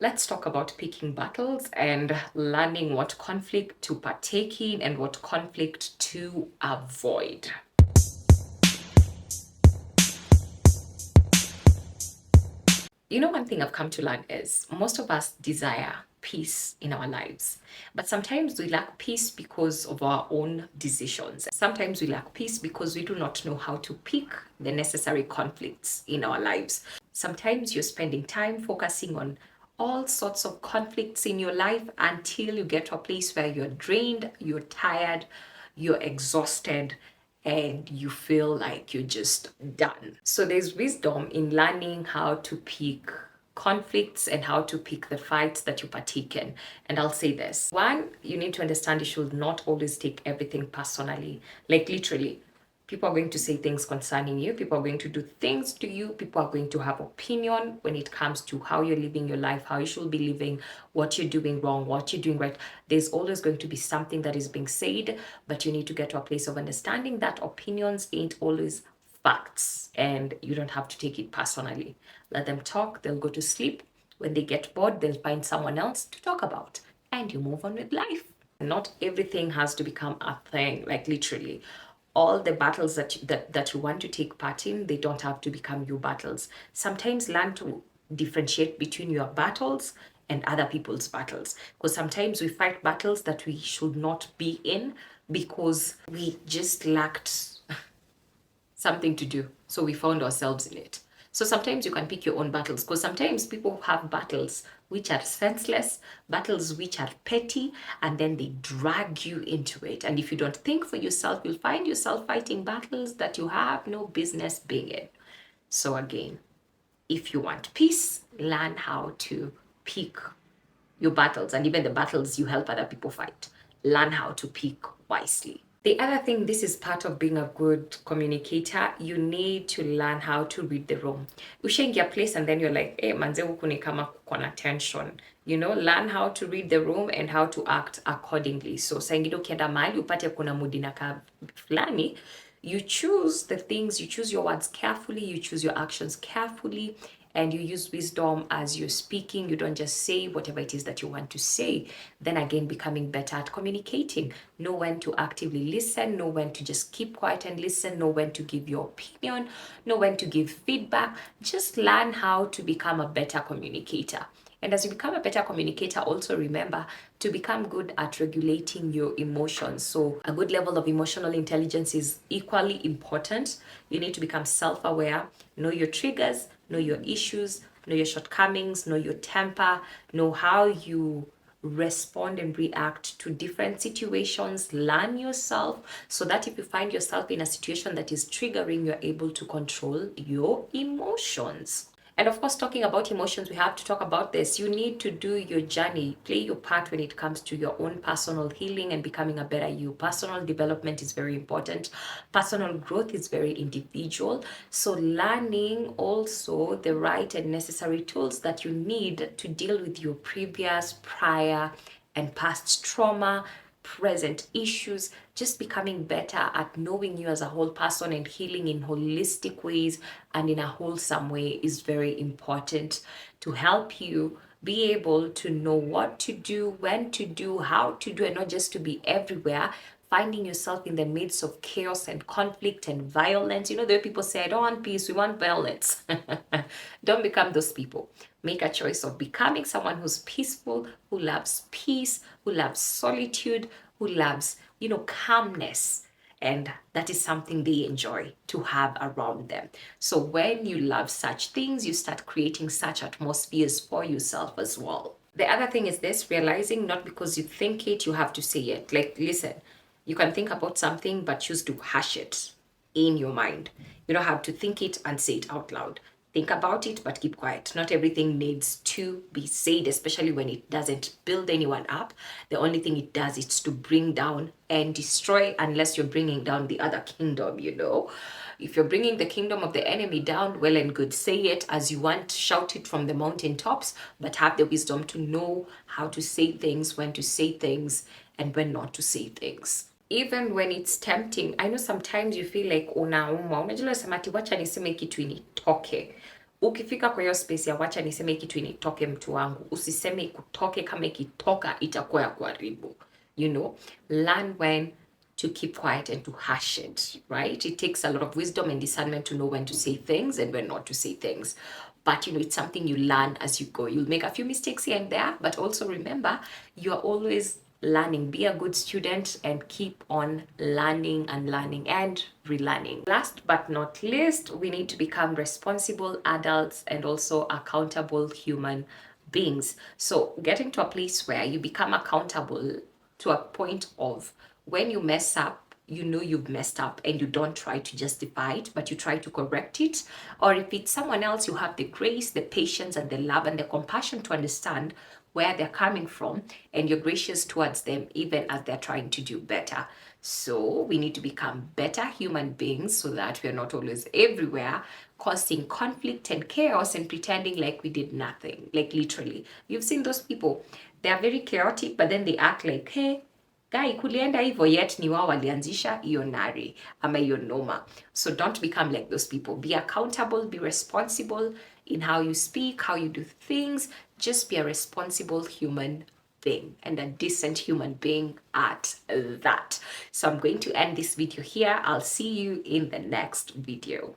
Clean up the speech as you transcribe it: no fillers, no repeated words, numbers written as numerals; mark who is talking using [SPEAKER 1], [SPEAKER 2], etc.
[SPEAKER 1] Let's talk about picking battles and learning what conflict to partake in and what conflict to avoid. You know, one thing I've come to learn is most of us desire peace in our lives, but sometimes we lack peace because of our own decisions. Sometimes we lack peace because we do not know how to pick the necessary conflicts in our lives. Sometimes you're spending time focusing on all sorts of conflicts in your life until you get to a place where you're drained, you're tired, you're exhausted, and you feel like you're just done. So there's wisdom in learning how to pick conflicts and how to pick the fights that you partake in. And I'll say this. One, you need to understand you should not always take everything personally. Like literally, people are going to say things concerning you. People are going to do things to you. People are going to have opinion when it comes to how you're living your life, how you should be living, what you're doing wrong, what you're doing right. There's always going to be something that is being said, but you need to get to a place of understanding that opinions ain't always facts and you don't have to take it personally. Let them talk, they'll go to sleep. When they get bored, they'll find someone else to talk about and you move on with life. Not everything has to become a thing, like literally all the battles that you want to take part in, they don't have to become your battles. Sometimes learn to differentiate between your battles and other people's battles, because sometimes we fight battles that we should not be in because we just lacked something to do, so we found ourselves in it. So sometimes you can pick your own battles, because sometimes people have battles which are senseless, battles which are petty, and then they drag you into it. And if you don't think for yourself, you'll find yourself fighting battles that you have no business being in. So again, if you want peace, learn how to pick your battles and even the battles you help other people fight. Learn how to pick wisely. The other thing, this is part of being a good communicator, you need to learn how to read the room. Ushaingia place and then you're like, hey, manze huku ni kama kuna tension. You know, learn how to read the room and how to act accordingly. So saa ingine ukienda mahali upate kuna mood inakaa fulani, you choose the things, you choose your words carefully, you choose your actions carefully, and you use wisdom as you're speaking. You don't just say whatever it is that you want to say. Then again, becoming better at communicating. Know when to actively listen, know when to just keep quiet and listen, know when to give your opinion, know when to give feedback. Just learn how to become a better communicator. And as you become a better communicator, also remember to become good at regulating your emotions. So a good level of emotional intelligence is equally important. You need to become self-aware, know your triggers, know your issues, know your shortcomings, know your temper, know how you respond and react to different situations. Learn yourself so that if you find yourself in a situation that is triggering, you're able to control your emotions. And of course, talking about emotions, we have to talk about this. You need to do your journey, play your part when it comes to your own personal healing and becoming a better you. Personal development is very important. Personal growth is very individual. So learning also the right and necessary tools that you need to deal with your previous, prior, and past trauma, present issues, just becoming better at knowing you as a whole person and healing in holistic ways and in a wholesome way is very important to help you be able to know what to do, when to do, how to do, and not just to be everywhere, finding yourself in the midst of chaos and conflict and violence. You know, there are people say, I don't want peace, we want violence. Don't become those people. Make a choice of becoming someone who's peaceful, who loves peace, who loves solitude, who loves, calmness. And that is something they enjoy to have around them. So when you love such things, you start creating such atmospheres for yourself as well. The other thing is this, realizing not because you think it, you have to say it. Like, listen, you can think about something, but choose to hush it in your mind. You don't have to think it and say it out loud. Think about it, but keep quiet. Not everything needs to be said, especially when it doesn't build anyone up. The only thing it does is to bring down and destroy, unless you're bringing down the other kingdom, If you're bringing the kingdom of the enemy down, well and good. Say it as you want, shout it from the mountaintops, but have the wisdom to know how to say things, when to say things, and when not to say things. Even when it's tempting, I know sometimes you feel like unauma, unajua samati wacha niseme kitu initoke. ukifika kwa hiyo space ya wacha niseme kitu initoke mtu wangu, usiseme ikutoke, kama ikitoka itakuwa ya kuharibu. You know, learn when to keep quiet and to hush it, right? It takes a lot of wisdom and discernment to know when to say things and when not to say things. But you know, it's something you learn as you go. You'll make a few mistakes here and there, but also remember, you're always learning. Be a good student and keep on learning and relearning. Last but not least, we need to become responsible adults and also accountable human beings. So getting to a place where you become accountable to a point of when you mess up, you know you've messed up and you don't try to justify it, but you try to correct it. Or if it's someone else, you have the grace, the patience, and the love and the compassion to understand where they're coming from, and you're gracious towards them even as they're trying to do better. So we need to become better human beings so that we're not always everywhere causing conflict and chaos and pretending like we did nothing. Like literally, you've seen those people, they are very chaotic, but then they act like, hey guy, kulienda hivyo, yet ni wao walianzisha hiyo nari ama hiyo noma. So don't become like those people. Be accountable, be responsible in how you speak, how you do things. Just be a responsible human being and a decent human being at that. So I'm going to end this video here. I'll see you in the next video.